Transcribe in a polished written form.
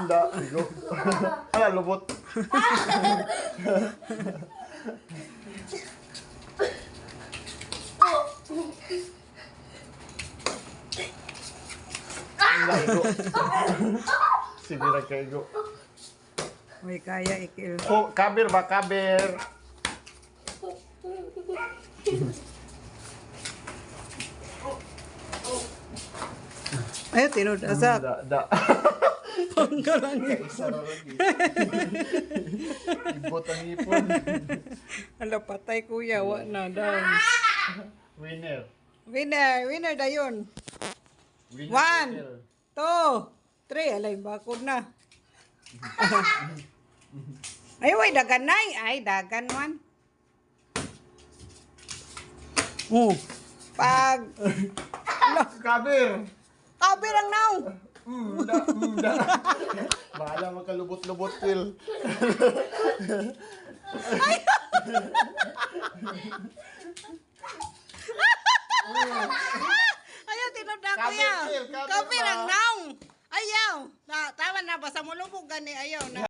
Da, igo. Ala, lubot. Da, igo. Sige na kayo, igo. May kaya ikil. Oh, kabir ba, kabir? Ay, tinod asak. Da. Pangkalangit. Isa na rin. Ibot ang ipon. Ala, patay kuya. Wa na, down. Winner. Winner dayon. Winner. 1, 2, 3. Alay, bakod na. Ay, way, dagan na. Ay, dagan man. Pag... Kabir. Kabir ang now. Da. Bahala magkalubot-lubot, Phil. Ayaw, tinod na Kabir, kuya. Phil, kabir Kabir ba? ang now. Ayaw. Tama na ba sa mulubog gani? Ayaw na.